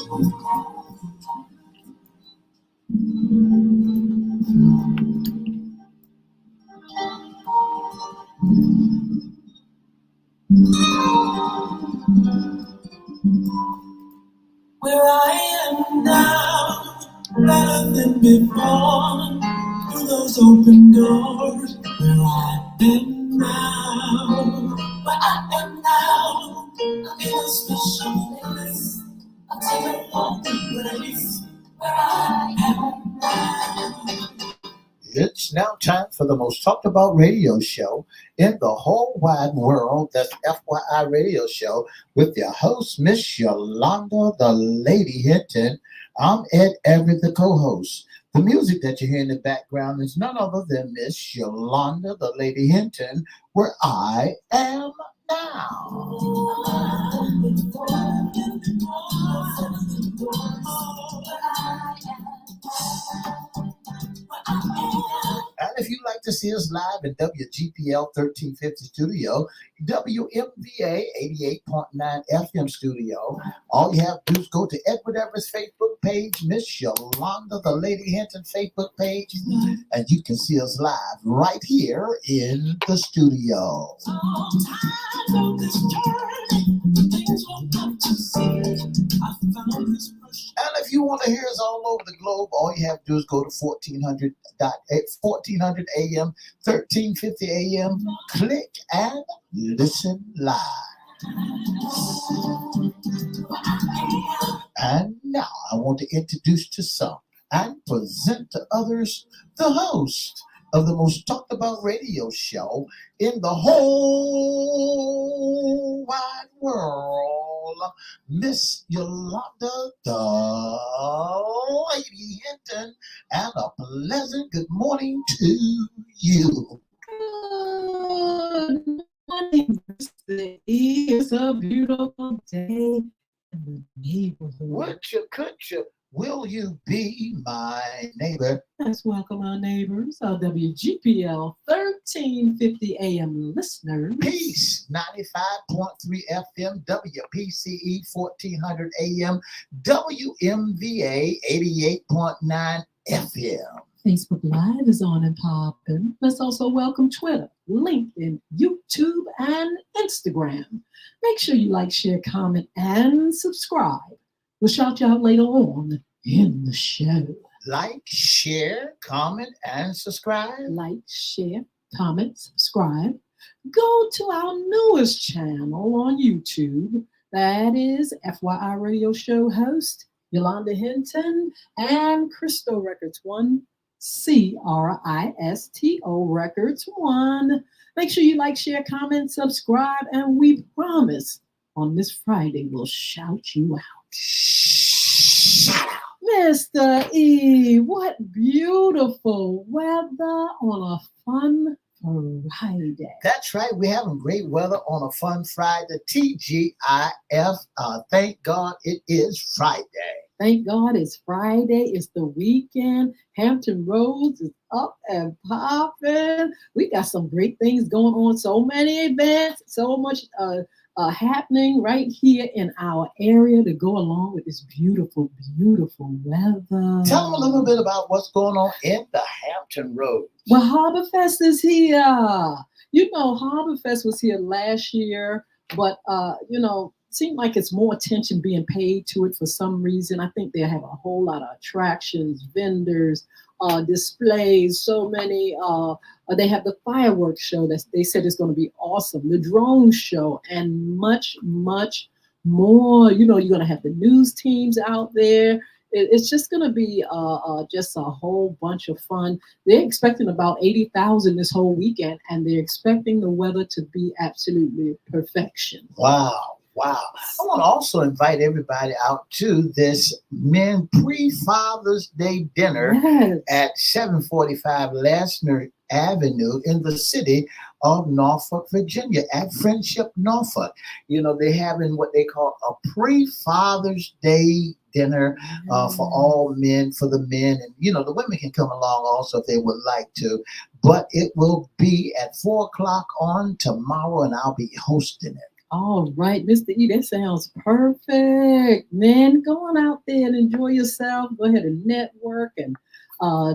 Where I am now, better than before, through those open doors. Where I am now, where I am now, I'm in a special place, a terrible place. Where I am now. It's now time for the most talked about radio show in the whole wide world. That's FYI Radio Show with your host, Miss Yolanda, the Lady Hnton. I'm Ed Everett, the co-host. The music that you hear in the background is none other than Miss Yolanda, the Lady Hnton, where I am now. And if you'd like to see us live at WGPL 1350 Studio, WMVA 88.9 FM Studio, all you have to do is go to Edward Everett's Facebook page, Miss Yolanda, the Lady Hnton Facebook page, and you can see us live right here in the studio. And if you want to hear us all over the globe, all you have to do is go to 1400 AM, 1350 AM, click and listen live. And now I want to introduce to some and present to others the host of the most talked about radio show in the whole wide world, Miss Yolanda, the Lady Hnton, and a pleasant good morning to you. Good morning. It's a beautiful day in the neighborhood. Would you, could you, will you be my neighbor? Let's welcome our neighbors, our WGPL 1350 AM listeners. Peace, 95.3 FM, WPCE 1400 AM, WMVA 88.9 FM. Facebook Live is on and popping. Let's also welcome Twitter, LinkedIn, YouTube, and Instagram. Make sure you like, share, comment, and subscribe. We'll shout you out later on in the show. Like, share, comment, and subscribe. Like, share, comment, subscribe. Go to our newest channel on YouTube. That is FYI Radio Show host Yolanda Hnton and Cristo Records 1, Cristo Records 1. Make sure you like, share, comment, subscribe, and we promise on this Friday we'll shout you out. Shout out. Mr. E, what beautiful weather on a fun Friday. That's right. We're having great weather on a fun Friday. TGIF. Thank God it is Friday. Thank God it's Friday. It's the weekend. Hampton Roads is up and popping. We got some great things going on. So many events, so much happening right here in our area to go along with this beautiful, beautiful weather. Tell them a little bit about what's going on in the Hampton Roads. Well, Harbor Fest is here. You know, Harbor Fest was here last year, but seemed like it's more attention being paid to it for some reason. I think they have a whole lot of attractions, vendors, displays, so many. They have the fireworks show that they said is going to be awesome, the drone show, and much, much more. You know, you're going to have the news teams out there. It's just going to be just a whole bunch of fun. They're expecting about 80,000 this whole weekend, and they're expecting the weather to be absolutely perfection. Wow. Wow. I want to also invite everybody out to this Men Pre-Father's Day dinner at 745 Lassner Avenue in the city of Norfolk, Virginia at Friendship Norfolk. You know, they're having what they call a Pre-Father's Day dinner for all men, for the men. And, you know, the women can come along also if they would like to. But it will be at 4 o'clock on tomorrow, and I'll be hosting it. All right, Mr. E, that sounds perfect. Man, go on out there and enjoy yourself. Go ahead and network and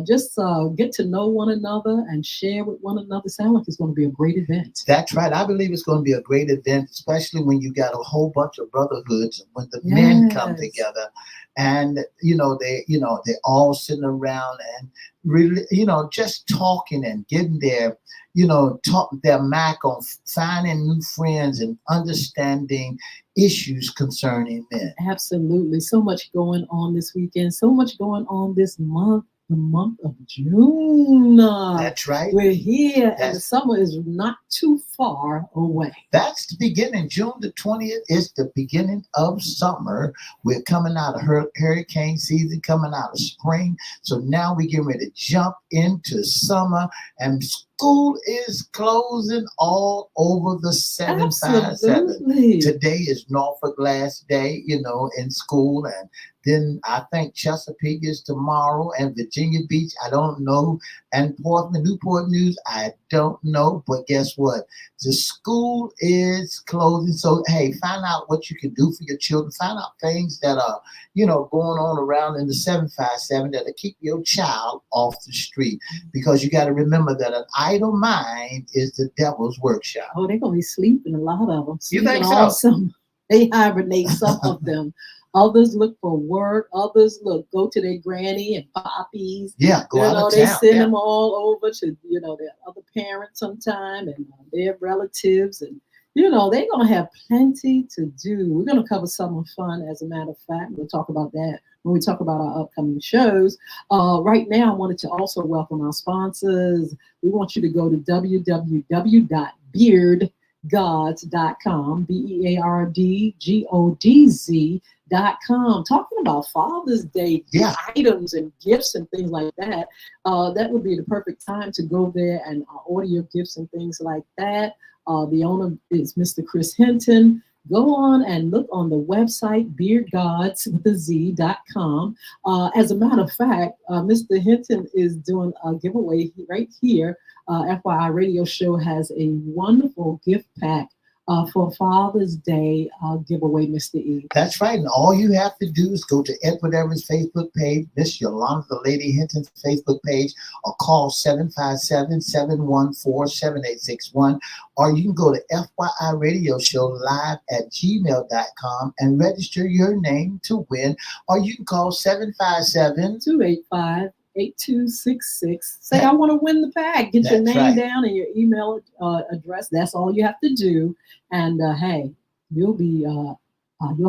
just get to know one another and share with one another. Sound like it's going to be a great event. That's right. I believe it's going to be a great event, especially when you got a whole bunch of brotherhoods, when the men come together, and they're all sitting around and really, just talking and getting their Mac on finding new friends and understanding issues concerning men. Absolutely. So much going on this weekend. So much going on this month. The month of June. That's right. We're here, and the summer is not too far away. That's the beginning. June the 20th is the beginning of summer. We're coming out of hurricane season, coming out of spring. So now we're getting ready to jump into summer, and school is closing all over the 757. Absolutely. Today is Norfolk last day, in school, and then I think Chesapeake is tomorrow, and Virginia Beach, I don't know, and Portland, Newport News, I don't know, but guess what? The school is closing. So, hey, find out what you can do for your children. Find out things that are, going on around in the 757 that'll keep your child off the street, because you got to remember that an idle mind is the devil's workshop. Oh, they're going to be sleeping, a lot of them. You think so? Awesome. They hibernate, some of them. Others look for work. Others go to their granny and poppies. Yeah, go out of they town. send them all over to their other parents sometime and their relatives, and they're gonna have plenty to do. We're gonna cover summer fun, as a matter of fact. We'll talk about that when we talk about our upcoming shows. Right now, I wanted to also welcome our sponsors. We want you to go to www.beardgodz.com, BEARDGODZ.com, talking about Father's Day items and gifts and things like that. That would be the perfect time to go there and order your gifts and things like that. The owner is Mr. Chris Hnton. Go on and look on the website, beardgodz.com. As a matter of fact, Mr. Hnton is doing a giveaway right here. FYI Radio Show has a wonderful gift pack for Father's Day giveaway, Mr. E. That's right. And all you have to do is go to Edward Everett's Facebook page, Miss Yolanda, the Lady Hinton's Facebook page, or call 757-714-7861. Or you can go to FYI Radio Show live at gmail.com and register your name to win. Or you can call 757-285. 8266. Say, I want to win the pack. Get your name down and your email address. That's all you have to do. And hey, you'll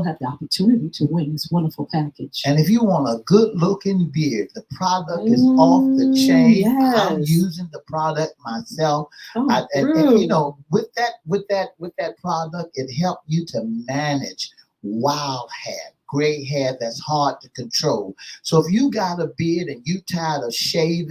have the opportunity to win this wonderful package. And if you want a good looking beard, the product is off the chain. Yes. I'm using the product myself. And with that product, it helped you to manage wild hair, gray hair that's hard to control. So if you got a beard and you tired of shedding,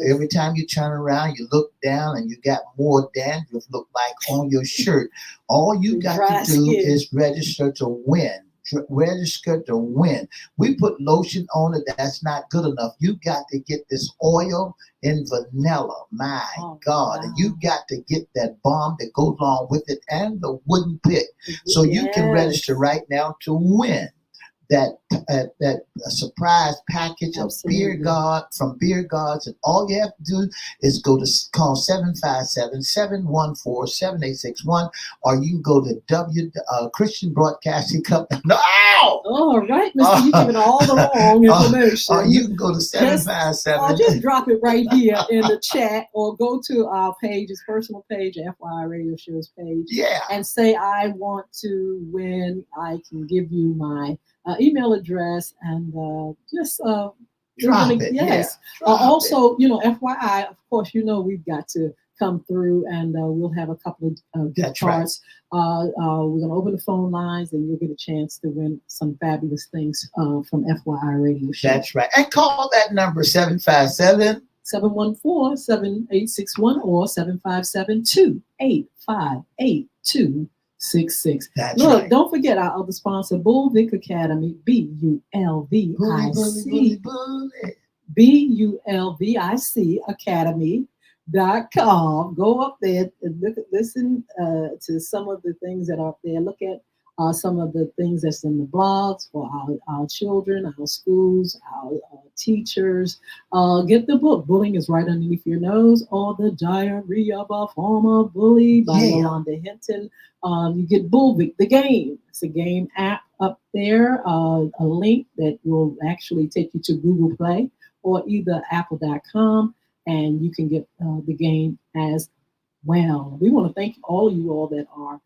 every time you turn around, you look down and you got more dandruff look like on your shirt. All you got to do is register to win. Register to win. We put lotion on it. That's not good enough. You got to get this oil in vanilla. My God. Wow. And you got to get that balm that goes along with it and the wooden pick. So you can register right now to win that surprise package of Beard God from Beard Gods. And all you have to do is call 757-714-7861, or you can go to Christian Broadcasting Company. No! All right, Mr. You're giving all the wrong information. Or you can go to 757. I'll just drop it right here in the chat, or go to our page, his personal page, FYI Radio Show's page, and say, I want to win. I can give you my email address and just drop it. Yes. Also, FYI, of course, we've got to come through, and we'll have a couple of gift cards. We're going to open the phone lines, and you'll get a chance to win some fabulous things from FYI Radio Show. That's right. And call that number 757-714-7861 or 757-285-8266. Look, don't forget our other sponsor, Bulvic Academy, BULVIC Academy, Everette.com. Go up there and listen to some of the things that are up there. Look at some of the things that's in the blogs for our children, our schools, our teachers. Get the book. Bullying is right underneath your nose, or The Diary of a Former Bully by Yolanda Hnton. You get Bullvic, the game. It's a game app up there, a link that will actually take you to Google Play or either apple.com, and you can get the game as well. We want to thank all of you all that are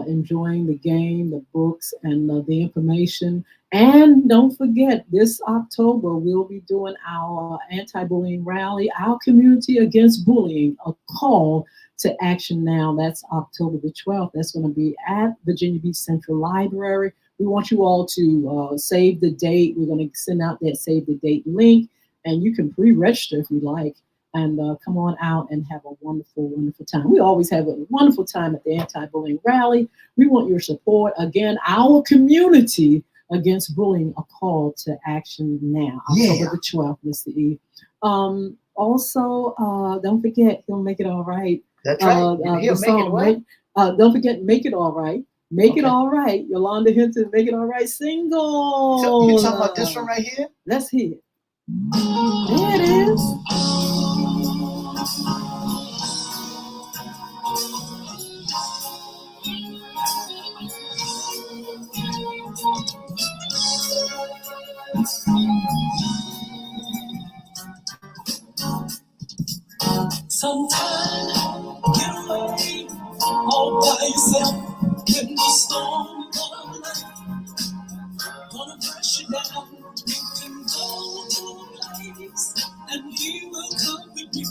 enjoying the game, the books, and the information. And don't forget, this October, we'll be doing our anti-bullying rally, Our Community Against Bullying, a call to action now. That's October the 12th. That's going to be at Virginia Beach Central Library. We want you all to save the date. We're going to send out that save the date link, and you can pre-register if you like. And come on out and have a wonderful, wonderful time. We always have a wonderful time at the anti-bullying rally. We want your support. Again, Our Community Against Bullying, a call to action now. October the 12th, Mr. E. Also, don't forget, He'll Make It All Right. That's right. He'll make it right. Don't forget, Make It All Right. Make It All Right. Yolanda Hnton, Make It All Right single. So you talking about this one right here? Let's hear it. There it is. Sometimes get away all by yourself in the storm of life. Gonna brush you down. You can go to a place and he will come with you.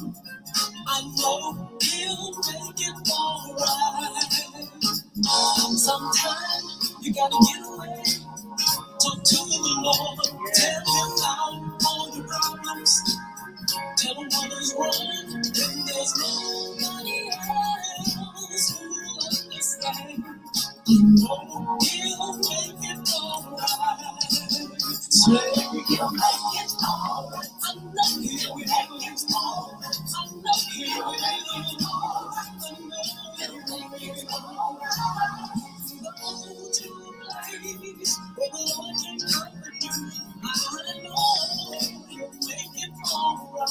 I know he'll make it alright. Sometimes you gotta get away. Talk to the Lord. Tell him out all your problems. Tell him what is wrong. Then there's nobody else who will understand. You know he'll make it alright. Say he'll make it alright. I know he'll make it alright. I know he'll make it alright. I know he'll make it alright. The ultimate place where the Lord can comfort you. I know he'll make it alright.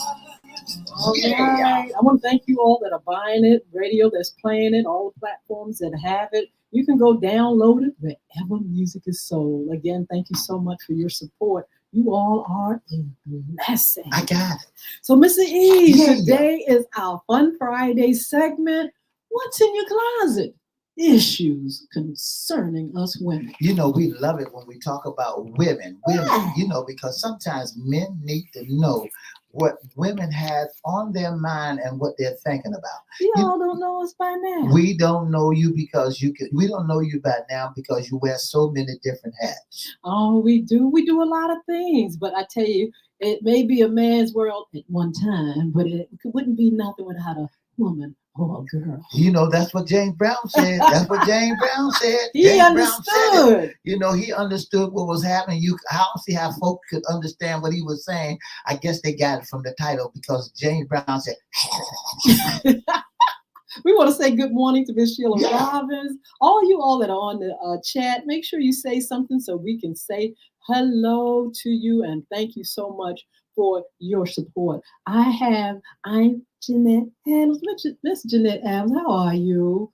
All right. I want to thank you all that are buying it, radio that's playing it, all the platforms that have it. You can go download it wherever music is sold. Again, thank you so much for your support. You all are a blessing. I got it. So, Mr. E, today is our Fun Friday segment. What's in your closet? Issues concerning us women. You know, we love it when we talk about women, you know, because sometimes men need to know what women have on their mind and what they're thinking about. Y'all don't know us by now. We don't know you because we don't know you by now because you wear so many different hats. Oh, we do. We do a lot of things, but I tell you, it may be a man's world at one time, but it wouldn't be nothing without a woman or a girl. You know, that's what James Brown said. That's what James Brown said. He James understood. Brown said it. You know, he understood what was happening. I don't see how folks could understand what he was saying. I guess they got it from the title because James Brown said. We want to say good morning to Miss Sheila Robbins. All you all that are on the chat, make sure you say something so we can say hello to you and thank you so much for your support. I'm Jeanette Adams. Miss Jeanette Adams, how are you?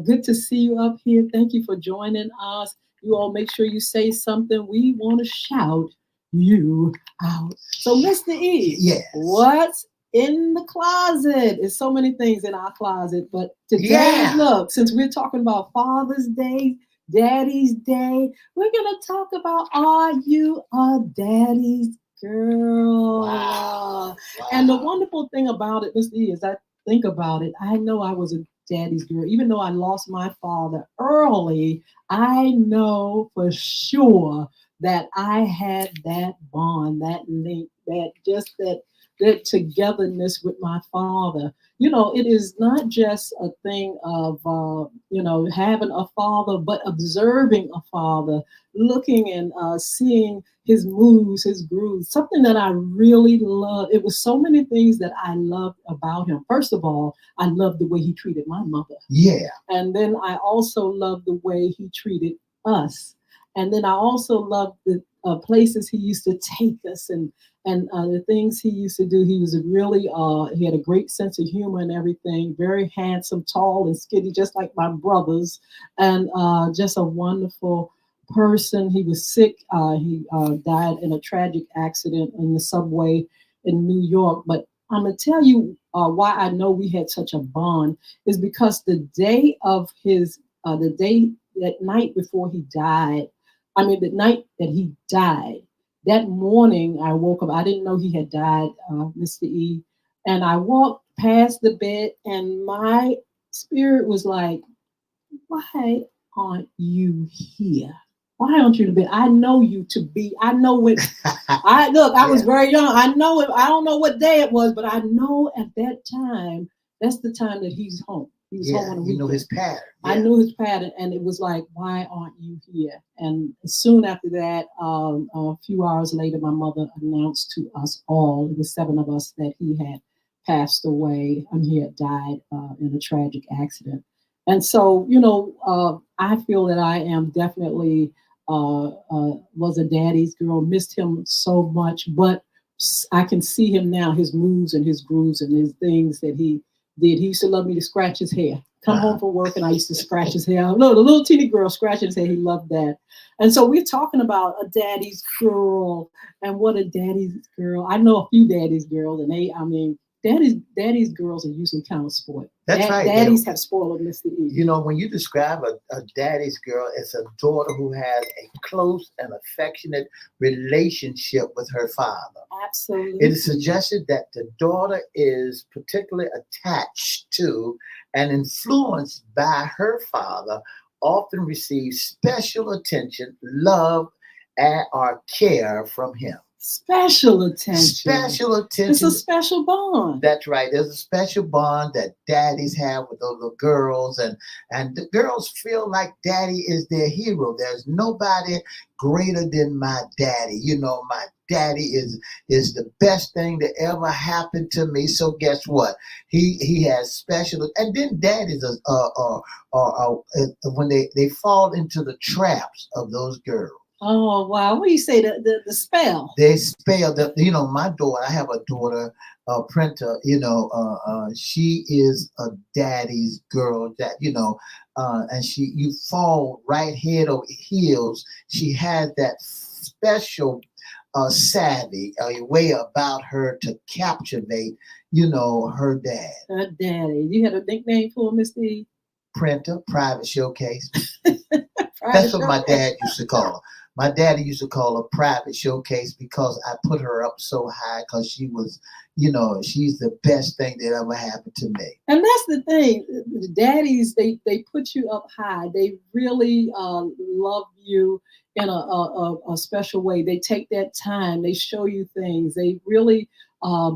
Good to see you up here. Thank you for joining us. You all make sure you say something. We want to shout you out. So, Mr. E, yes. What's in the closet? There's so many things in our closet, but today, look, since we're talking about Father's Day, Daddy's Day, we're going to talk about, are you a daddy's girl? Wow. And the wonderful thing about it, Mr. E, is I think about it, I know I was a daddy's girl. Even though I lost my father early, I know for sure that I had that bond, that link, that that togetherness with my father. It is not just a thing of, having a father, but observing a father, looking and seeing his moves, his grooves, something that I really love. It was so many things that I loved about him. First of all, I loved the way he treated my mother. Yeah. And then I also loved the way he treated us. And then I also loved the places he used to take us, and the things he used to do. He was really, he had a great sense of humor and everything, very handsome, tall and skinny, just like my brothers, and just a wonderful person. He was sick. He died in a tragic accident in the subway in New York. But I'm going to tell you why I know we had such a bond is because the day of that night before he died, the night that he died, that morning I woke up. I didn't know he had died, Mr. E. And I walked past the bed and my spirit was like, why aren't you here? Why aren't you in bed? I know you to be. I know it. I was very young. I know it. I don't know what day it was, but I know at that time, that's the time that he's home. He was home on the weekend. You know his pattern. Yeah. I knew his pattern, and it was like, why aren't you here? And soon after that, a few hours later, my mother announced to us all, the 7 of us, that he had passed away and he had died in a tragic accident. And so, I feel that I am definitely was a daddy's girl, missed him so much, but I can see him now, his moves and his grooves and his things that he did. He used to love me to scratch his hair. Come home from work and I used to scratch his hair. Look, the little teeny girl scratching his hair. He loved that. And so we're talking about a daddy's girl and what a daddy's girl. I know a few daddy's girls, and daddy's girls are usually kind of spoiled. That's right. Daddies have spoiled Mr. E. When you describe a daddy's girl, it's a daughter who has a close and affectionate relationship with her father. Absolutely. It is suggested that the daughter is particularly attached to and influenced by her father, often receives special attention, love, or care from him. Special attention. Special attention. It's a special bond. That's right. There's a special bond that daddies have with those little girls, and the girls feel like daddy is their hero. There's nobody greater than my daddy. My daddy is the best thing that ever happened to me. So guess what? He has special, and then daddies are when they fall into the traps of those girls. Oh, wow. What do you say? The spell? They spell that, my daughter, I have a daughter, Printer, she is a daddy's girl that, and you fall right head over heels. She has that special savvy, a way about her to captivate, her dad. Her daddy. You had a nickname for Mr. E? Printer, private showcase. That's what my dad used to call her. My daddy used to call her private showcase because I put her up so high because she was, she's the best thing that ever happened to me. And that's the thing. The daddies, they put you up high. They really love you in a special way. They take that time. They show you things. They really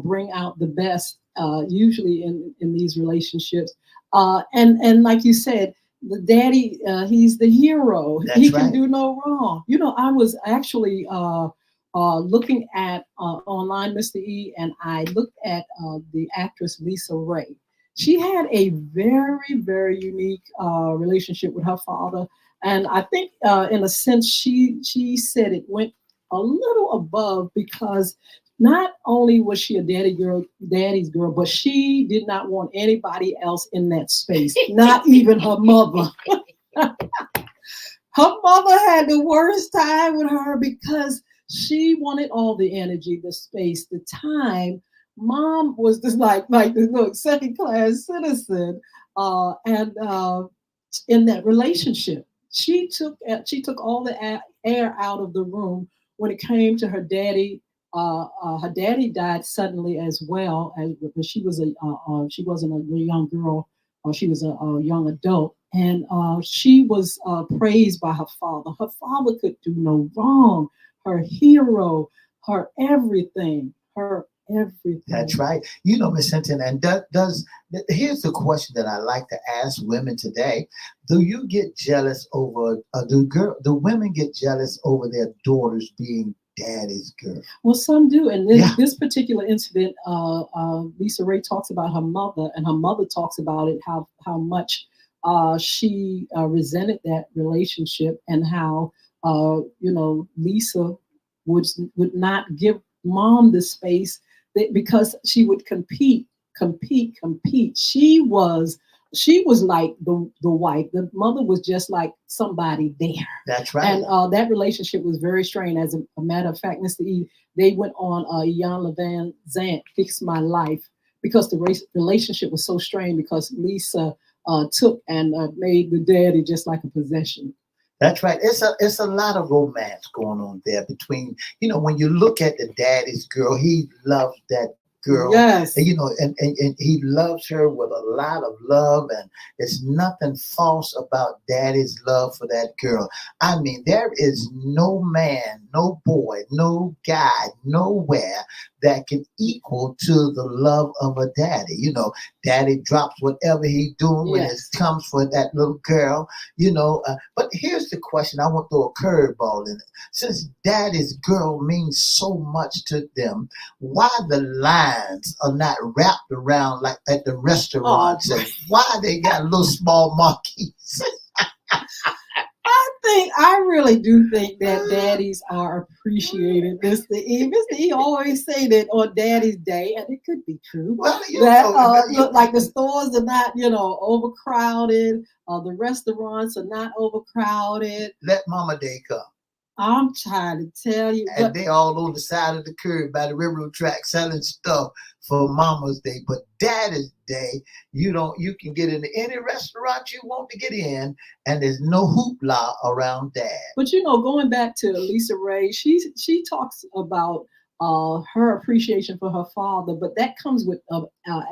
bring out the best, usually in these relationships. And like you said, the daddy, he's the hero. That's he can right. do no wrong. I was actually looking at online, Mr. E, and I looked at the actress Lisa Ray. She had a very, very unique relationship with her father. And I think in a sense, she said it went a little above because not only was she a daddy's girl, but she did not want anybody else in that space, not even her mother. Her mother had the worst time with her because she wanted all the energy, the space, the time. Mom was just like this second class citizen, and in that relationship, she took all the air out of the room when it came to her daddy. Her daddy died suddenly as well, but she wasn't a young girl, she was a young adult, and she was praised by her father. Her father could do no wrong. Her hero, her everything, her everything. That's right. You know, Miss Hinton, and here's the question that I like to ask women today: do you get jealous over? Do women get jealous over their daughters being daddy's girl? Well, some do, and this, Yeah. this particular incident, Lisa Ray talks about her mother, and her mother talks about it, how much she resented that relationship, and how Lisa would not give mom the space because she would compete. She was like the wife. The mother was just like somebody there. That's right. And that relationship was very strained. As a matter of fact, Mr. E, they went on Jan Van Zant, Fix My Life, because the relationship was so strained because Lisa took and made the daddy just like a possession. That's right. It's a lot of romance going on there between, when you look at the daddy's girl, he loves that girl. Yes. And he loves her with a lot of love, and there's nothing false about daddy's love for that girl. I mean, there is no man, no boy, no guy, nowhere that can equal to the love of a daddy. Daddy drops whatever he's doing when it comes for that little girl, but here's the question. I want to throw a curveball in it. Since daddy's girl means so much to them, why the lines are not wrapped around like at the restaurants? And why they got little small marquees? I really do think that daddies are appreciated, Mr. E. Mr. E always say that on Daddy's Day, and it could be true. Well, look like the stores are not, overcrowded. The restaurants are not overcrowded. Let Mama Day come. I'm trying to tell you. And they all on the side of the curb by the railroad track selling stuff for Mama's Day. But Daddy's Day, you can get into any restaurant you want to get in, and there's no hoopla around Dad. But going back to Lisa Ray, she talks about her appreciation for her father, but that comes with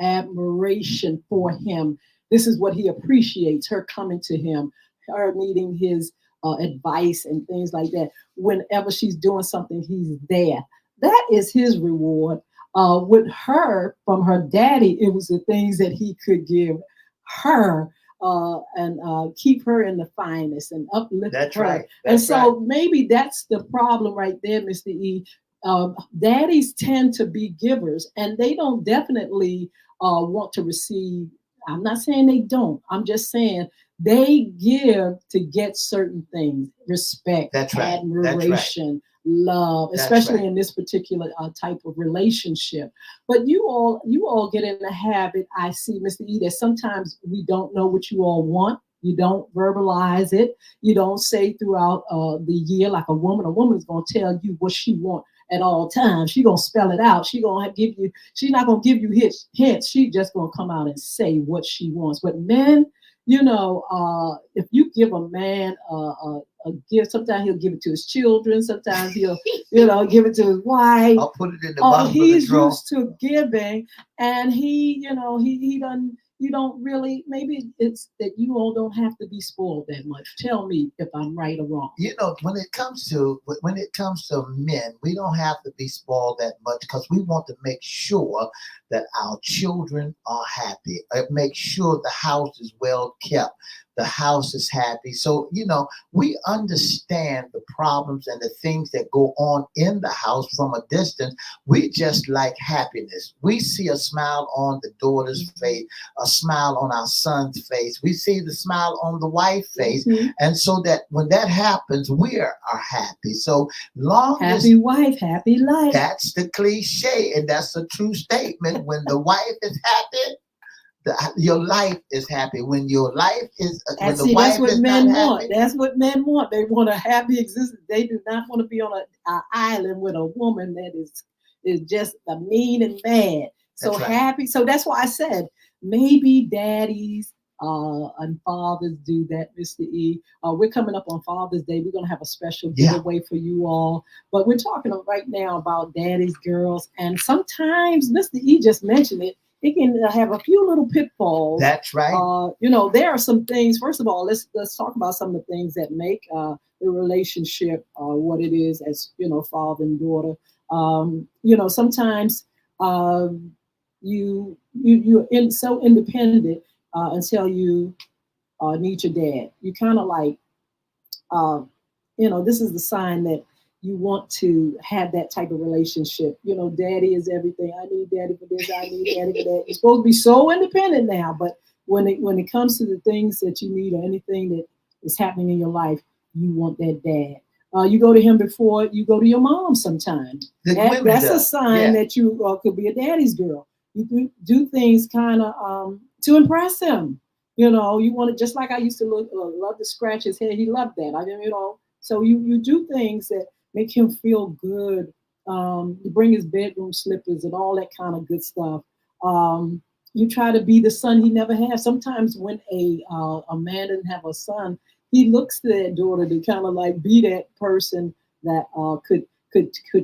admiration for him. This is what he appreciates: her coming to him, her needing his advice and things like that. Whenever she's doing something, he's there. That is his reward. With her, from her daddy, it was the things that he could give her and keep her in the finest and uplift That's her. Right. And so maybe that's the problem right there, Mr. E. Daddies tend to be givers, and they don't definitely want to receive. I'm not saying they don't. I'm just saying they give to get certain things: respect, That's right. admiration, love, especially in this particular type of relationship. But you all get in the habit, I see, Mr. E, that sometimes we don't know what you all want. You don't verbalize it. You don't say throughout the year like a woman. A woman is going to tell you what she wants at all times. She's going to spell it out. She's not going to give you hints. She's just going to come out and say what she wants. But men, if you give a man a gift, sometimes he'll give it to his children. Sometimes he'll, give it to his wife. I'll put it in the bottom of the He's drawer. used to giving, and he done. You don't really. Maybe it's that you all don't have to be spoiled that much. Tell me if I'm right or wrong. When it comes to men, we don't have to be spoiled that much because we want to make sure that our children are happy. Make sure the house is well kept. The house is happy. So, we understand the problems and the things that go on in the house from a distance. We just like happiness. We see a smile on the daughter's face, a smile on our son's face. We see the smile on the wife's face. Mm-hmm. And so that when that happens, we are happy. So long as happy wife, happy life. That's the cliche, and that's a true statement. When the wife is happy, your life is happy. When your life is, when the wife is not happy. That's what men want. They want a happy existence. They do not want to be on an island with a woman that is just mean and bad. So happy. So that's why I said maybe daddies and fathers do that, Mr. E. We're coming up on Father's Day. We're going to have a special giveaway for you all. But we're talking right now about daddies, girls, and sometimes Mr. E just mentioned it. It can have a few little pitfalls. That's right. There are some things. First of all, let's talk about some of the things that make the relationship what it is as father and daughter. Sometimes You're so independent until you need your dad. You kind of like uh, this is the sign that you want to have that type of relationship. Daddy is everything. I need daddy for this. I need daddy for that. You're supposed to be so independent now, but when it comes to the things that you need or anything that is happening in your life, you want that dad. You go to him before you go to your mom sometimes. That's a sign that you could be a daddy's girl. You do things kind of to impress him. You want to, just like I used to love to scratch his head. He loved that. So you do things that make him feel good. You bring his bedroom slippers and all that kind of good stuff. You try to be the son he never had. Sometimes when a man doesn't have a son, he looks to that daughter to kind of like be that person that could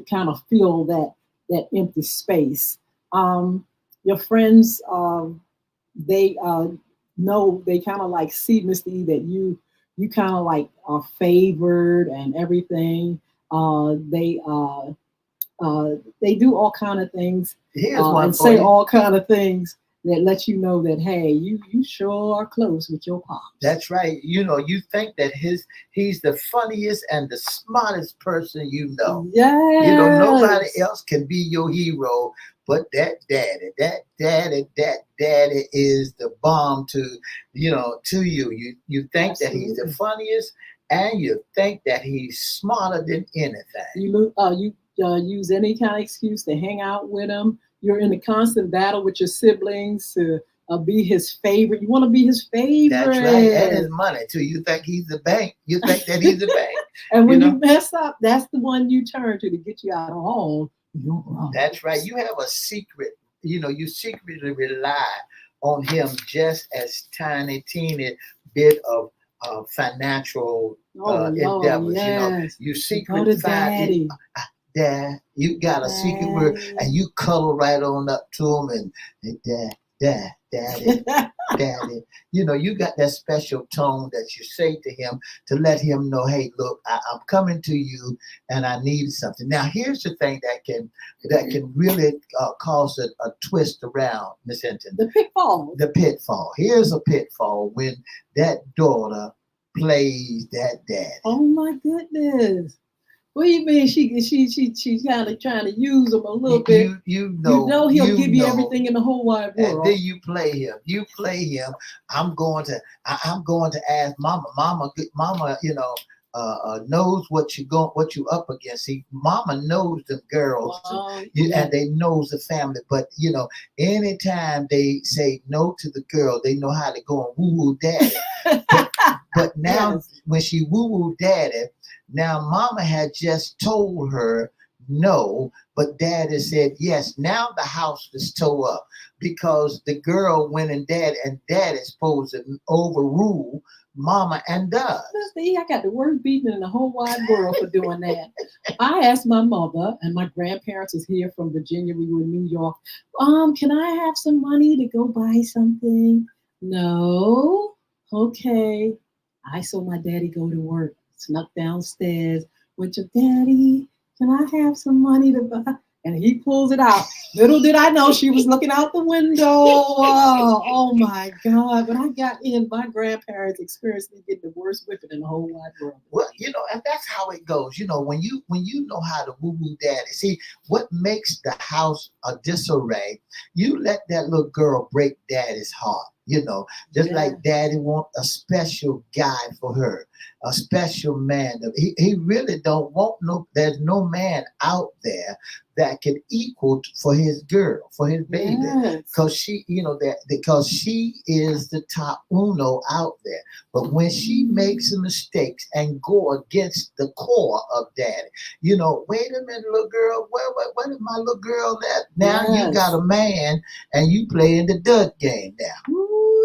kind of fill that empty space. Your friends, they know, they kind of like see, Mr. E, that you kind of like are favored and everything. They do all kind of things and say all kind of things that let you know that, hey, you sure are close with your pops. That's right. You think that he's the funniest and the smartest person you know. Yes. Nobody else can be your hero but that daddy. That daddy is the bomb to you. You think Absolutely. That he's the funniest, and you think that he's smarter than anything. You use any kind of excuse to hang out with him. You're in a constant battle with your siblings to be his favorite. You want to be his favorite. That's right. And his money too. You think he's the bank. You think that he's the bank. And when you mess up, that's the one you turn to get you out of home. That's right. You have a secret. You secretly rely on him just as teeny bit of financial endeavors. Yes. You secretly find Dad, you got a secret word, and you cuddle right on up to him and daddy. You got that special tone that you say to him to let him know, hey, look, I'm coming to you and I need something. Now, here's the thing that can really cause a twist around, Miss Hnton. The pitfall. The pitfall. Here's a pitfall when that daughter plays that daddy. Oh my goodness. What do you mean she's kind of trying to use him a little bit? You know he'll give you everything in the whole wide world. And then you play him. I'm going to ask Mama. Mama, knows what you up against. See, Mama knows the girls, and they knows the family. But anytime they say no to the girl, they know how to go and woo woo daddy. but now when she woo woo daddy. Now, Mama had just told her no, but Daddy said yes. Now the house is towed up because the girl went and Daddy's supposed to overrule Mama and does. I got the worst beating in the whole wide world for doing that. I asked my mother, and my grandparents was here from Virginia. We were in New York. Can I have some money to go buy something? No. Okay. I saw my daddy go to work. Snuck downstairs, went to Daddy, can I have some money to buy? And he pulls it out. Little did I know she was looking out the window. Oh my God. But I got in. My grandparents experienced me getting the worst whipping in the whole wide world. Well, and that's how it goes. When you know how to woo-woo daddy, see, what makes the house a disarray, you let that little girl break daddy's heart. Like daddy want a special guy for her, a special man. He really don't want there's no man out there that can equal for his girl, for his baby. Because because she is the top uno out there. But when she makes mistakes and go against the core of daddy, wait a minute, little girl, where is my little girl at? Now you got a man and you playing the dud game now.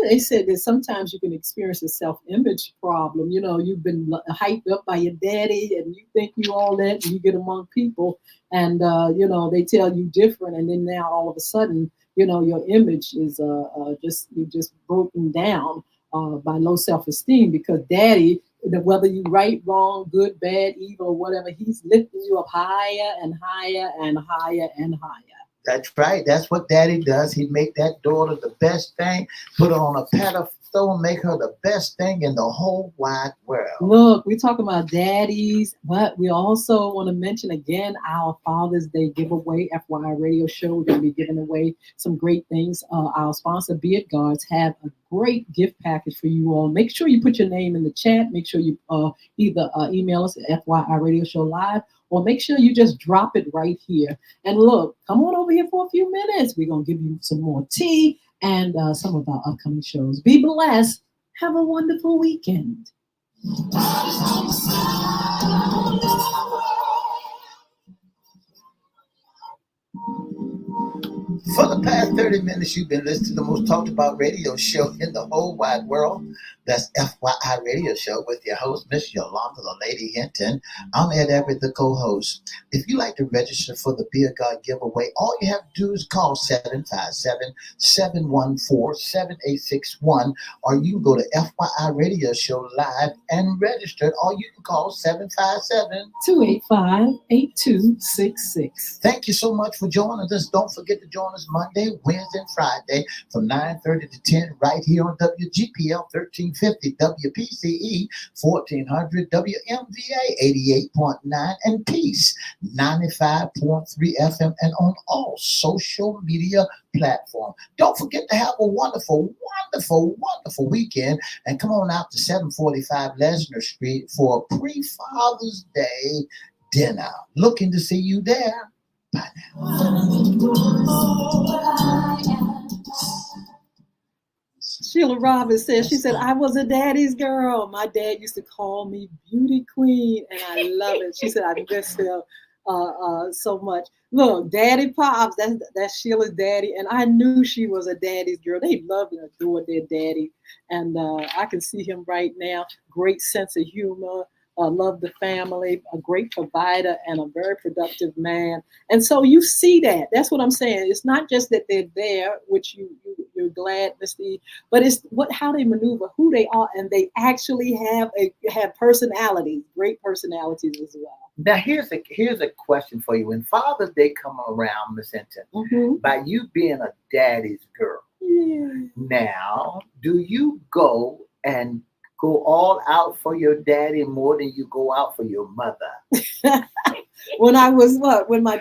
They said that sometimes you can experience a self-image problem. You've been hyped up by your daddy and you think you all that, and you get among people and, they tell you different. And then now all of a sudden, your image is just broken down by low self-esteem because daddy, whether you right, wrong, good, bad, evil, or whatever, he's lifting you up higher and higher and higher and higher. That's right. That's what daddy does. He make that daughter the best thing, put her on a pedestal, make her the best thing in the whole wide world. Look, we're talking about daddies, but we also want to mention again our Father's Day giveaway, FYI radio show. We're going to be giving away some great things. Our sponsor, Be It Guards, have a great gift package for you all. Make sure you put your name in the chat. Make sure you either email us at FYI radio show live, or make sure you just drop it right here. And look, come on over here for a few minutes. We're going to give you some more tea and some of our upcoming shows. Be blessed. Have a wonderful weekend. For the past 30 minutes, you've been listening to the most talked about radio show in the whole wide world. That's FYI Radio Show with your host, Miss Yolanda, the Lady Hnton. I'm Ed Everett, the co-host. If you'd like to register for the Be a God giveaway, all you have to do is call 757-714-7861, or you can go to FYI Radio Show Live and register, or you can call 757-285-8266. Thank you so much for joining us. Don't forget to join us Monday, Wednesday, and Friday from 9:30 to 10 right here on WGPL 1350 WPCE 1400 WMVA 88.9 and Peace 95.3 FM and on all social media platforms. Don't forget to have a wonderful weekend and come on out to 745 Lesnar Street for a pre-Father's Day dinner. Looking to see you there. Bye now. Sheila Robbins says, she said, I was a daddy's girl. My dad used to call me beauty queen, and I love it. She said, I miss him so much. Look, Daddy Pops, that's Sheila's daddy, and I knew she was a daddy's girl. They love and adore their daddy, and I can see him right now. Great sense of humor. Love the family, a great provider, and a very productive man. And so you see that. That's what I'm saying. It's not just that they're there, which you're glad, Mr. E, but it's how they maneuver, who they are, and they actually have personalities, great personalities as well. Now here's a question for you. When Father's Day come around, Miss Hnton, by you being a daddy's girl, now do you go all out for your daddy more than you go out for your mother? When my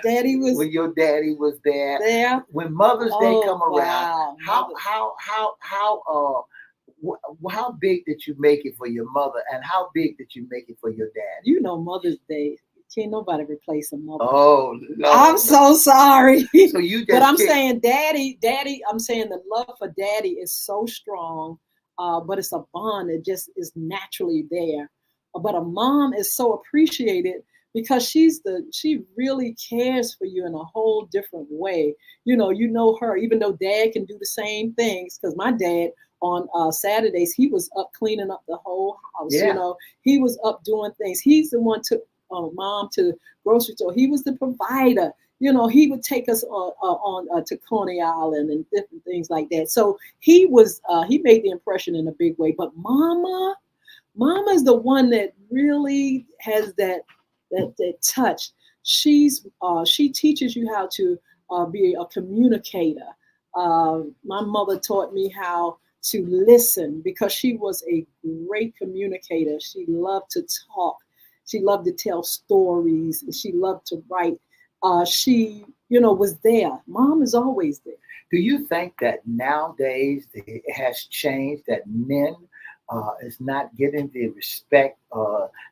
daddy was, when your daddy was there, when Mother's Day come around, how big did you make it for your mother, and how big did you make it for your dad? You know, Mother's Day, can't nobody replace a mother. Oh no, I'm so sorry. So you just, but I'm saying daddy, I'm saying the love for daddy is so strong. But it's a bond that just is naturally there. But a mom is so appreciated because she really cares for you in a whole different way. You know her, even though dad can do the same things, because my dad on Saturdays, he was up cleaning up the whole house. Yeah. He was up doing things. He's the one took mom to the grocery store. He was the provider. He would take us on to Coney Island and different things like that. So he made the impression in a big way. But Mama's the one that really has that touch. She teaches you how to be a communicator. My mother taught me how to listen because she was a great communicator. She loved to talk. She loved to tell stories. She loved to write. She was there. Mom is always there. Do you think that nowadays it has changed, that men is not getting the respect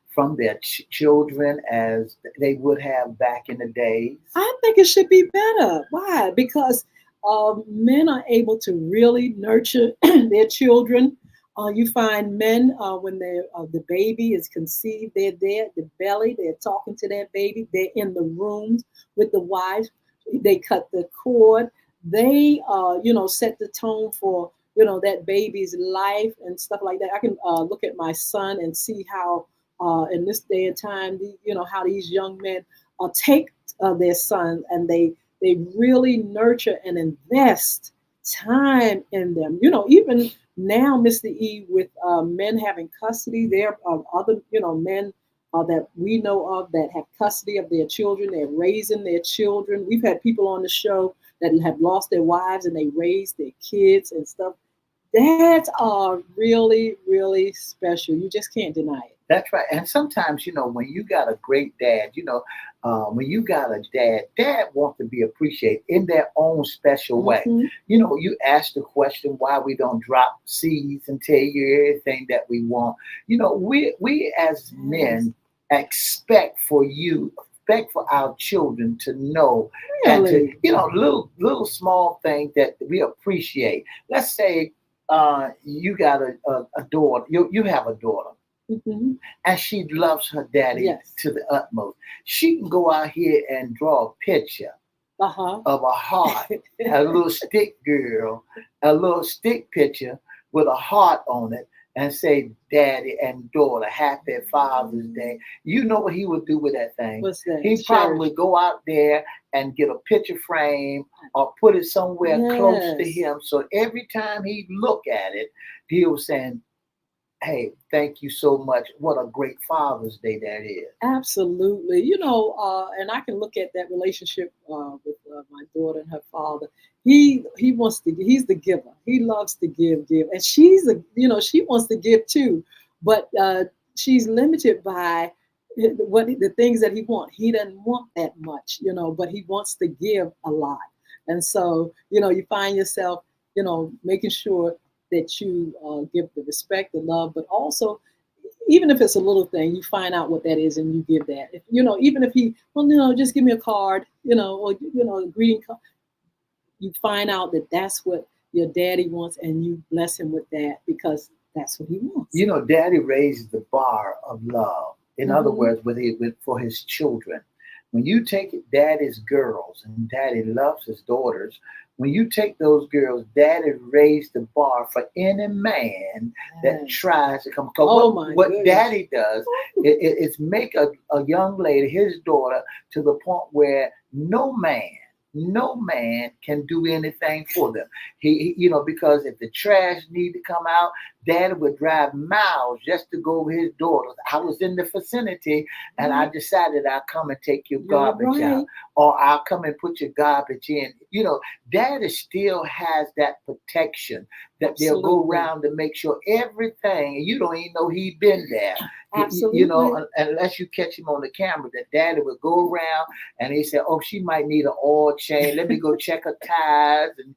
from their children as they would have back in the days? I think it should be better. Why? Because men are able to really nurture their children. You find men when the baby is conceived, they're there at the belly, they're talking to that baby, they're in the rooms with the wives, they cut the cord, they set the tone for that baby's life and stuff like that. I can look at my son and see how in this day and time, how these young men take their sons and they really nurture and invest time in them. Even now, Mr. E, with men having custody, there are other, men that we know of that have custody of their children. They're raising their children. We've had people on the show that have lost their wives and they raise their kids and stuff. Dads are really, really special. You just can't deny it. That's right. And sometimes, when you got a great dad, when you got a dad wants to be appreciated in their own special way. Mhm. You ask the question why we don't drop seeds and tell you everything that we want. We as Yes. men expect for our children to know and to, Really? little small things that we appreciate. Let's say you got a daughter, you have a daughter Mhm. and she loves her daddy Yes. to the utmost. She can go out here and draw a picture Uh-huh. of a heart, a little stick girl, a little stick picture with a heart on it, and say, Daddy and daughter, happy Father's Day. You know what he would do with that thing? What's that? He'd Cherish. probably go out there and get a picture frame or put it somewhere close to Yes. him. So every time he look at it, he was saying, hey, thank you so much. What a great Father's Day that is. Absolutely. And I can look at that relationship with my daughter and her father. He wants to. He's the giver. He loves to give, and she wants to give too, but she's limited by the things that he wants. He doesn't want that much, but he wants to give a lot, and so you find yourself, making sure that you give the respect, the love, but also even if it's a little thing, you find out what that is and you give that. Even if he, well, just give me a card, or a greeting card. You find out that that's what your daddy wants, and you bless him with that because that's what he wants. Daddy raised the bar of love. In other Hmm. words, for his children. When you take daddy's girls and daddy loves his daughters, when you take those girls, daddy raised the bar for any man that Yes. tries to come. Oh Because my what goodness. daddy does is make a young lady, his daughter, to the point where no man can do anything for them. Because if the trash need to come out, daddy would drive miles just to go with his daughters. I was in the vicinity and I Right. decided I'll come and take your You're garbage out, right. or I'll come and put your garbage in. Daddy still has that protection that they'll go Absolutely. around to make sure everything, and you don't even know he been there. Absolutely. Unless you catch him on the camera, that daddy would go around and he said, "Oh, she might need an oil change. Let me go check her tires." And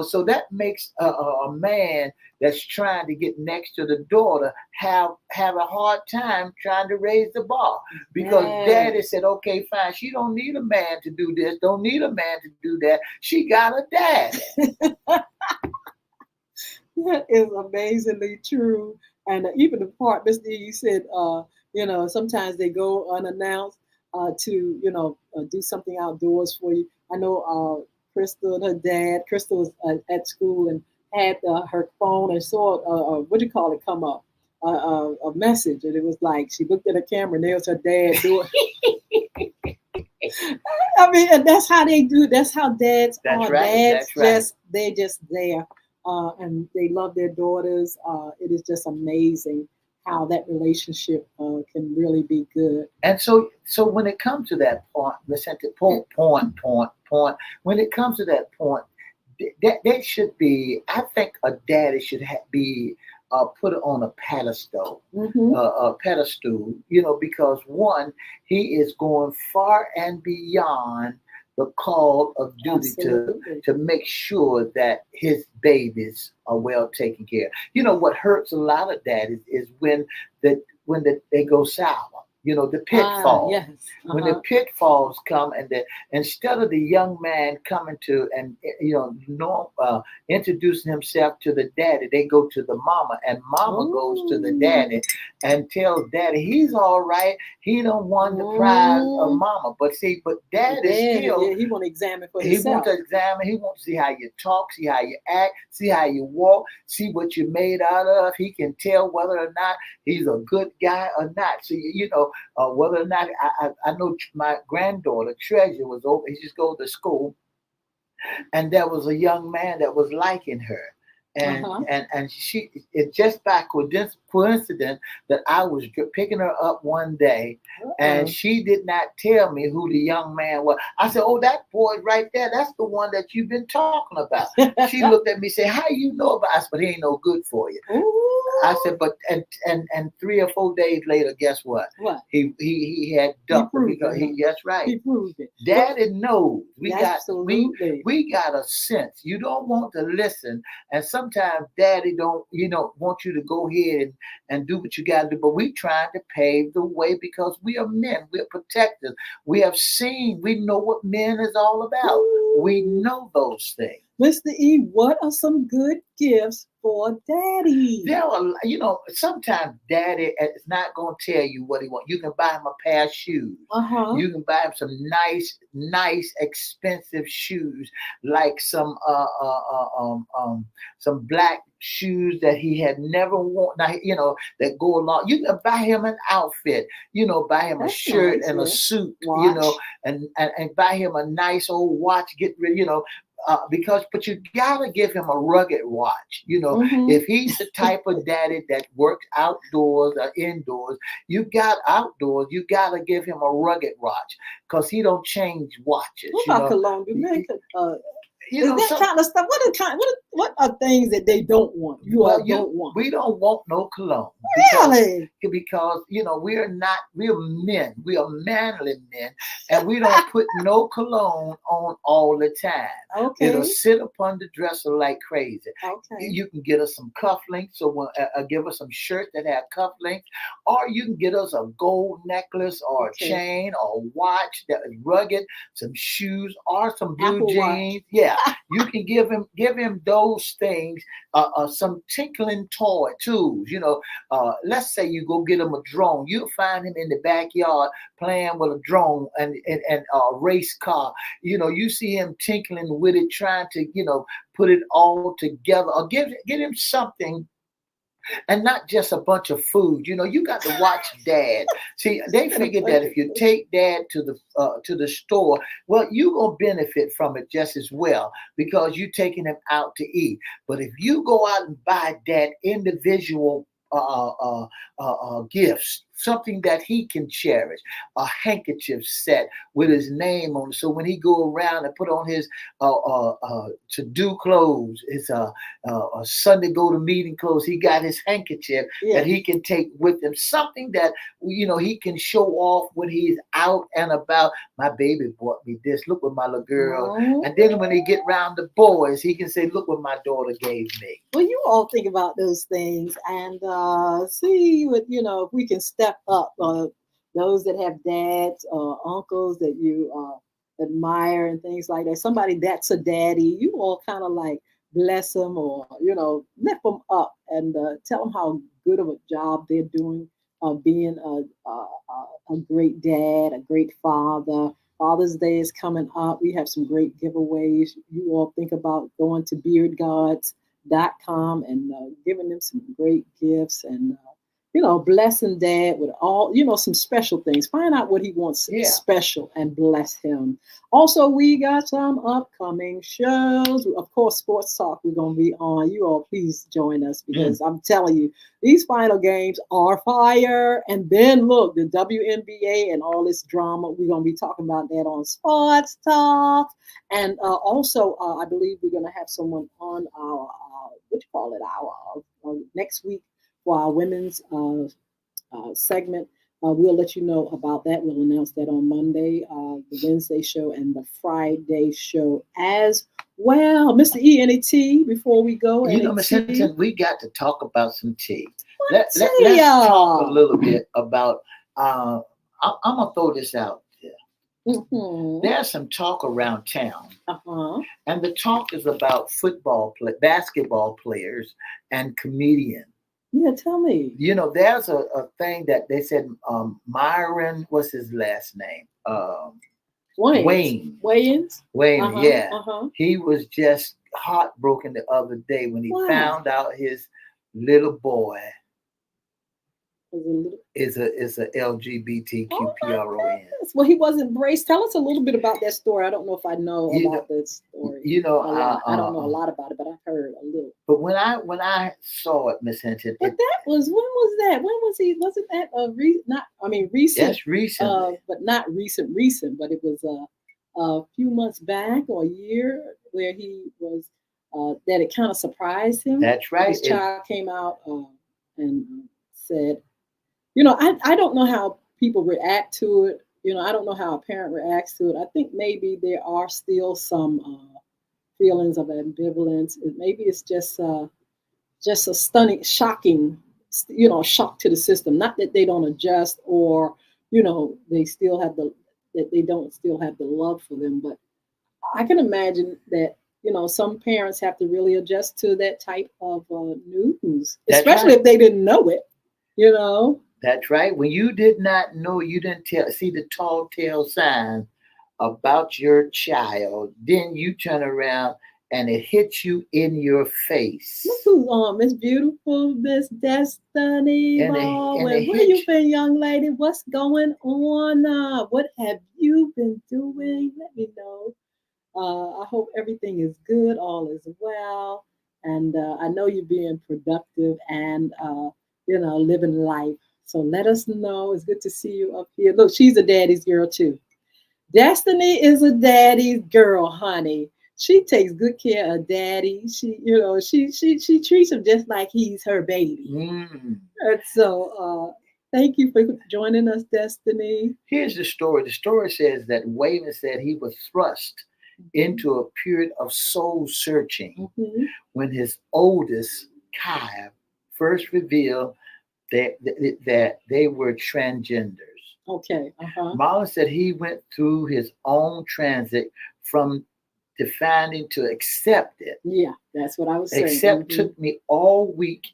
so that makes a man that's trying to get next to the daughter have a hard time trying to raise the bar, because daddy Yes. said, "Okay, fine. She don't need a man to do this. Don't need a man to do that. She got a daddy." That is amazingly true. And even the part, Mr. E, you said, sometimes they go unannounced to, do something outdoors for you. I know Crystal and her dad, Crystal was at school and had her phone and saw, what do you call it, come up, a message. And it was like, she looked at her camera and there was her dad doing. I mean, and that's how they do. That's how dads That's are. right. Dads That's right. they're just there, and they love their daughters. It is just amazing how that relationship can really be good. And so when it comes to that point, listen to point. When it comes to that point, that should be. I think a daddy should be put on a pedestal, Hmm. because one, he is going far and beyond the call of duty Absolutely. to make sure that his babies are well taken care of. What hurts a lot of daddies is they go sour. The pitfalls. Yes. When the Uh-huh. pitfalls come, and instead of the young man coming to and introducing himself to the daddy, they go to the mama, and mama goes to the Ooh. daddy and tells daddy he's all right. He don't want the prize of Mm. mama, but But daddy daddy, still. yeah, he want to examine for He wants to himself. examine. He wants to see how you talk, see how you act, see how you walk, see what you're made out of. He can tell whether or not he's a good guy or not. So whether or not I know my granddaughter Treasure was over. He just go to school, and there was a young man that was liking her. and Uh-huh. and she it just by coincidence that I was picking her up one day, and Uh-oh. she did not tell me who the young man was. I said, "Oh, that boy right there, that's the one that you've been talking about." She looked at me and said, "How you know about?" I said, "But he ain't no good for you." I Ooh. said, "But and 3 or 4 days later, guess what? What? He had He ducked proved because it, huh? that's right. He proved it. Well, Daddy knows absolutely. we got a sense. You don't want to listen, and sometimes Daddy don't want you to go ahead and do what you got to do. But we trying to pave the way because we are men. We're protectors. We have seen. We know what men is all about. We Ooh. know those things. Mr. E, what are some good gifts for Daddy? There are, sometimes Daddy is not going to tell you what he wants. You can buy him a pair of shoes. Uh-huh. You can buy him some nice, expensive shoes, like some black shoes that he had never worn. Now, that go along. You can buy him an outfit. Buy him a That's shirt nice, and a yeah. suit. Watch. And buy him a nice old watch. Get rid. But you gotta give him a rugged watch. Mm-hmm. If he's the type of daddy that works outdoors or indoors, you gotta give him a rugged watch because he don't change watches. What about cologne? Do men You is know, that some kind of stuff? What are things that they don't want? You all don't want. we don't want no cologne Really? because we're men. We are manly men, and we don't put no cologne on all the time. It'll Okay. sit upon the dresser like crazy. Okay. You can get us some cufflinks, so give us some shirts that have cufflinks, or you can get us a gold necklace or a Okay. chain or a watch that is rugged, some shoes or some blue Apple Watch. jeans. Yeah, you can give him those things. Some tinkling toy tools. Let's say you go get him a drone. You'll find him in the backyard playing with a drone and a race car. You see him tinkling with it, trying to put it all together, or get him something, and not just a bunch of food. You got to watch Dad. See, they figured that if you take Dad to the store, well, you gonna benefit from it just as well because you taking him out to eat. But if you go out and buy Dad individual gifts, something that he can cherish, a handkerchief set with his name on it, so when he go around and put on his to do clothes, his Sunday go to meeting clothes, he got his handkerchief that he can take with him, something that he can show off when he's out and about. My baby bought me this. Look what my little girl. Oh. And then when he get round the boys, he can say, "Look what my daughter gave me." Well, you all think about those things and see what if we can step up. Those that have dads or uncles that you admire and things like that. Somebody that's a daddy, you all kind of like bless them or lift them up and tell them how good of a job they're doing being a great dad, a great father. Father's Day is coming up. We have some great giveaways. You all think about going to beardgods.com and giving them some great gifts and blessing Dad with all some special things. Find out what he wants special and bless him. Also, we got some upcoming shows. Of course, Sports Talk we're gonna be on. You all please join us because I'm telling you, these final games are fire. And then look, the WNBA and all this drama. We're gonna be talking about that on Sports Talk. And also, I believe we're gonna have someone on our our next week for our women's segment. We'll let you know about that. We'll announce that on Monday, the Wednesday show, and the Friday show as well. Mr. E, any tea before we go? Miss Hnton, we got to talk about some tea. Let's tea? talk a little bit about. I'm gonna throw this out there. Mm-hmm. There's some talk around town, and the talk is about basketball players, and comedians. Yeah, tell me. There's a thing that they said Myron, what's his last name? Wayne. Wayans? Yeah. He was just heartbroken the other day when he found out his little boy is a LGBTQ PRON. Well, he was embraced. Tell us a little bit about that story. I don't know if I know about this story a lot. I don't know a lot about it, but I've heard a little. But when I saw it, Miss Hnton, But that was when was that? When was he? Wasn't that not? I mean, recent. Yes, recently, but not recent. But it was a few months back or a year where he was. That it kind of surprised him. That's right. His child came out and said, I don't know how people react to it. I don't know how a parent reacts to it. I think maybe there are still some feelings of ambivalence. Maybe it's just a stunning, shocking, shock to the system. Not that they don't adjust or they still have that they don't still have the love for them, but I can imagine that some parents have to really adjust to that type of news, especially if they didn't know it. That's right. When you did not know, you didn't see the tall tale signs about your child, then you turn around and it hits you in your face. Look who's on, Miss Beautiful, Miss Destiny. Where you been, young lady? What's going on? What have you been doing? Let me know. I hope everything is good, all is well, and I know you're being productive and living life. So let us know. It's good to see you up here. Look, she's a daddy's girl too. Destiny is a daddy's girl, honey. She takes good care of daddy. She treats him just like he's her baby. Mm. And so thank you for joining us, Destiny. Here's the story. The story says that Wayman said he was thrust into a period of soul searching when his oldest, Kai, first revealed that they were transgenders. Okay. Marlon said he went through his own transit from defining to accept it. Yeah, that's what I was saying. Accept took me all week,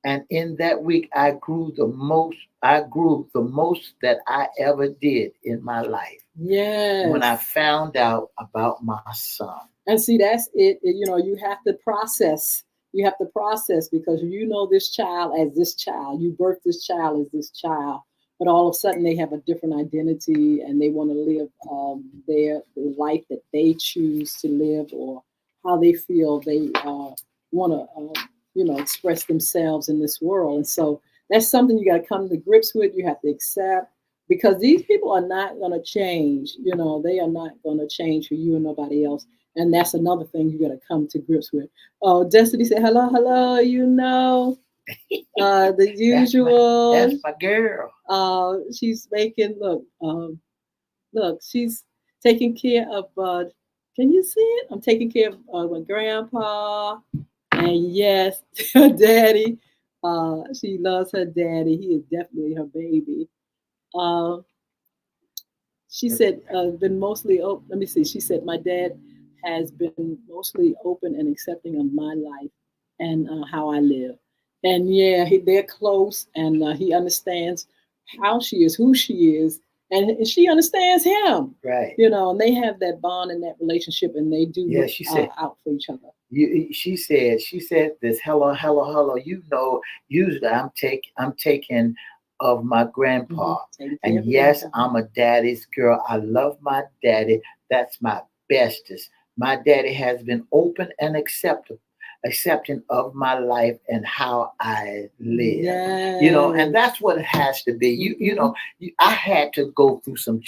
and in that week I grew the most that I ever did in my life. Yes. When I found out about my son. And see, that's it. You have to process. You have to process because this child as this child. You birthed this child as this child. But all of a sudden they have a different identity and they want to live the life that they choose to live or how they feel they want to, express themselves in this world. And so that's something you got to come to grips with. You have to accept because these people are not going to change. They are not going to change for you and nobody else. And that's another thing you got to come to grips with. Oh, Destiny said, hello. The usual. That's my girl. She's making look. She's taking care of. Can you see it? I'm taking care of my grandpa, and yes, her daddy. She loves her daddy. He is definitely her baby. She said, been mostly open. Let me see. She said, my dad has been mostly open and accepting of my life and how I live. And yeah, they're close, and he understands how she is, who she is, and she understands him. Right. And they have that bond and that relationship, and they do look out for each other. She said this. Hello. Usually I'm taking of my grandpa, and yes, I'm a daddy's girl. I love my daddy. That's my bestest. My daddy has been open and accepting of my life and how I live. Yes. And that's what it has to be. I had to go through some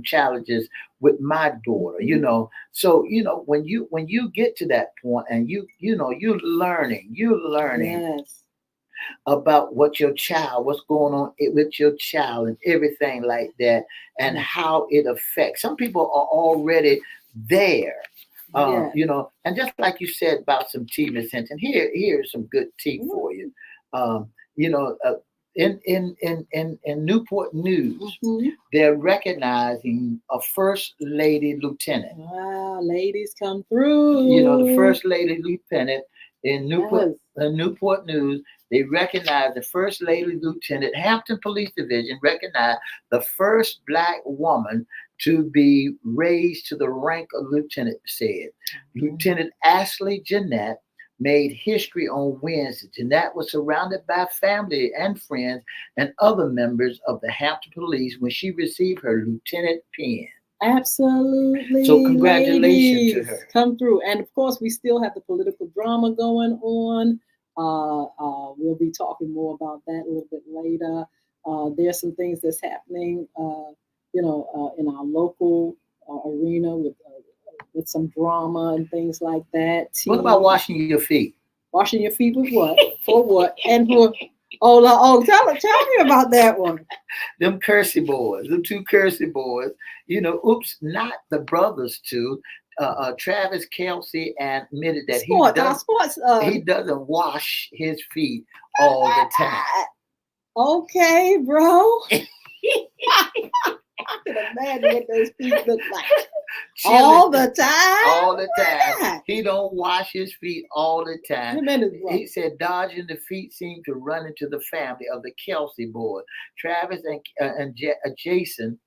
challenges with my daughter. So when you get to that point and you're learning. Yes. About what's going on with your child and everything like that, and how it affects. Some people are already there. And just like you said about some tea, Miss Hnton, here's some good tea for you. In Newport News, they're recognizing a first lady lieutenant. Wow, ladies come through. The first lady lieutenant in Newport News. They recognized the first lady lieutenant. Hampton Police Division recognized the first Black woman to be raised to the rank of lieutenant, said. Lieutenant Ashley Jeanette made history on Wednesday. Jeanette was surrounded by family and friends and other members of the Hampton Police when she received her lieutenant pin. Absolutely. So congratulations to ladies, her. come through. And of course, we still have the political drama going on. We'll be talking more about that a little bit later. There's some things that's happening, in our local arena with some drama and things like that. What about washing your feet? Washing your feet with what? For what? And for tell me about that one. Them cursey boys, them two cursey boys. Oops, not the brothers too. Travis Kelsey admitted that he doesn't wash his feet all the time. Okay, bro. I can imagine what those feet look like. All the time? All the time. He don't wash his feet all the time. He said dodging the feet seemed to run into the family of the Kelsey boys. Travis and Jason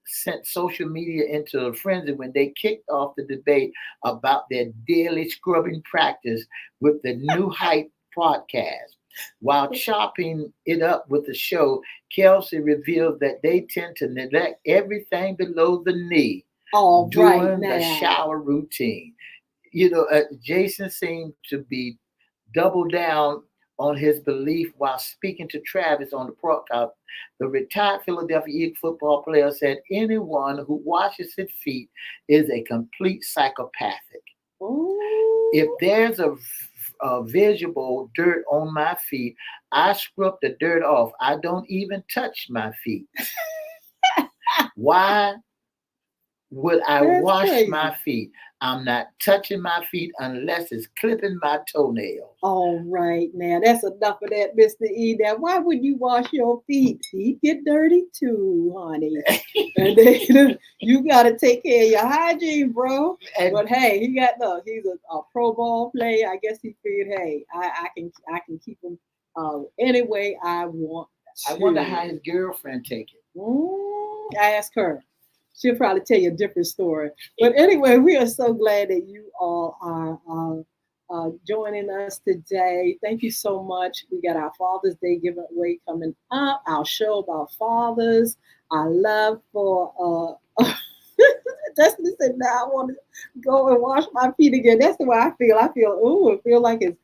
sent social media into a frenzy when they kicked off the debate about their daily scrubbing practice with the New Height podcast. While chopping it up with the show, Kelsey revealed that they tend to neglect everything below the knee during the shower routine. Jason seemed to be double down on his belief while speaking to Travis on the podcast. The retired Philadelphia Eagles football player said anyone who washes his feet is a complete psychopathic. Ooh. If there's a visible dirt on my feet, I scrub the dirt off. I don't even touch my feet. Why would I wash my feet? I'm not touching my feet unless it's clipping my toenails. All right, now that's enough of that, Mr. E. Now, why would you wash your feet? Feet get dirty too, honey. And then you got to take care of your hygiene, bro. But hey, he's a pro ball player. I guess he figured, hey, I can keep him any way I want. I wonder how his girlfriend take it. I ask her. She'll probably tell you a different story. But anyway, we are so glad that you all are joining us today. Thank you so much. We got our Father's Day giveaway coming up, our show about fathers, our love for Destiny said, now I want to go and wash my feet again. That's the way I feel. I feel like it's,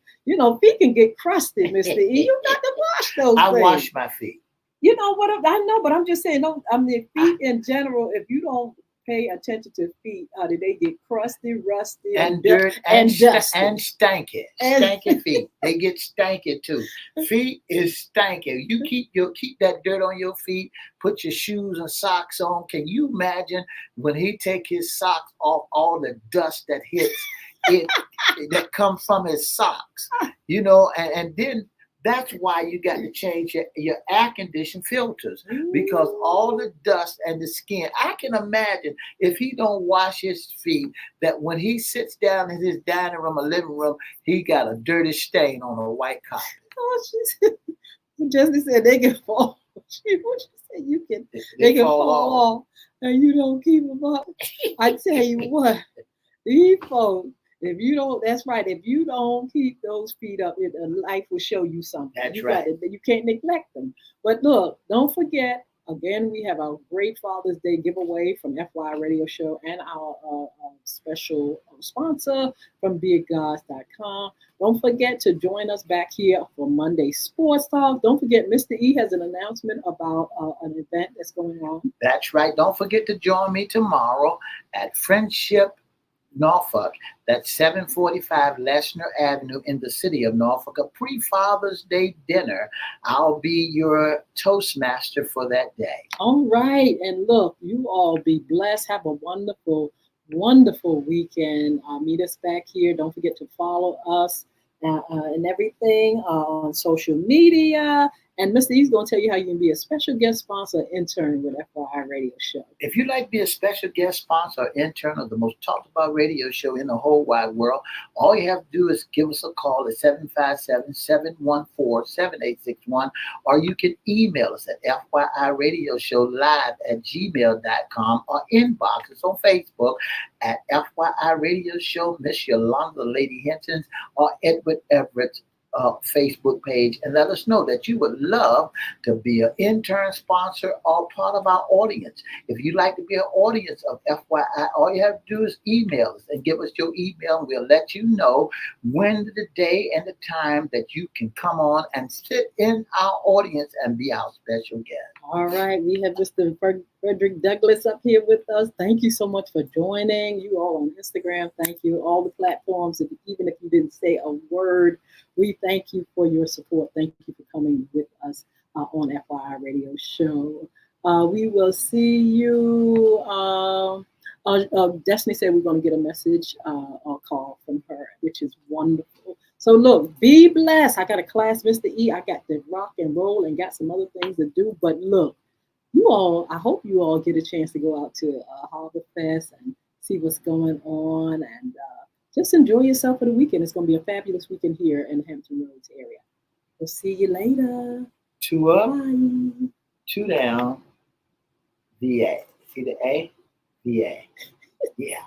feet can get crusty, Mr. E. You got to wash those things. I wash my feet. You know what? I know, but I'm just saying, feet in general, if you don't pay attention to feet, they get crusty, rusty, and dirt and dusty. And stanky. Stanky feet. They get stanky too. Feet is stanky. You keep that dirt on your feet, put your shoes and socks on. Can you imagine when he take his socks off, all the dust that hits it that comes from his socks? And then that's why you got to change your air condition filters, because all the dust and the skin. I can imagine if he don't wash his feet, that when he sits down in his dining room or living room, he got a dirty stain on a white carpet. Oh, Jesse said they can fall. What you said they can fall off, and you don't keep them up. I tell you what, these folks. If you don't, that's right. If you don't keep those feet up, life will show you something. That's right. You can't neglect them. But look, don't forget, again, we have our great Father's Day giveaway from FY Radio Show and our special sponsor from BeItGods.com. Don't forget to join us back here for Monday Sports Talk. Don't forget, Mr. E has an announcement about an event that's going on. That's right. Don't forget to join me tomorrow at Friendship Norfolk. That's 745 Lesnar Avenue in the city of Norfolk. A pre-Father's Day dinner. I'll be your Toastmaster for that day. All right. And look, you all be blessed. Have a wonderful, wonderful weekend. Meet us back here. Don't forget to follow us and everything on social media. And Mr. E's going to tell you how you can be a special guest sponsor intern with FYI Radio Show. If you'd like to be a special guest sponsor or intern of the most talked about radio show in the whole wide world, all you have to do is give us a call at 757-714-7861, or you can email us at FYIRadiosHowLive@gmail.com or inbox us on Facebook at FYI Radio Show, Miss Yolanda, Lady Hnton, or Edward Everett Facebook page, and let us know that you would love to be an intern sponsor or part of our audience. If you'd like to be an audience of FYI, all you have to do is email us and give us your email, and we'll let you know when the day and the time that you can come on and sit in our audience and be our special guest. All right, we have Mr. Frederick Douglass up here with us. Thank you so much for joining. You all on Instagram, thank you. All the platforms, even if you didn't say a word, we thank you for your support. Thank you for coming with us on FYI Radio Show. We will see you. Destiny said we're going to get a message or call from her, which is wonderful. So look, be blessed. I got a class, Mr. E. I got to rock and roll and got some other things to do. But look, you all, I hope you all get a chance to go out to Harbor Fest and see what's going on, and just enjoy yourself for the weekend. It's going to be a fabulous weekend here in the Hampton Roads area. We'll see you later. 2 up, Bye. 2 down, VA. See the A? VA. Yeah.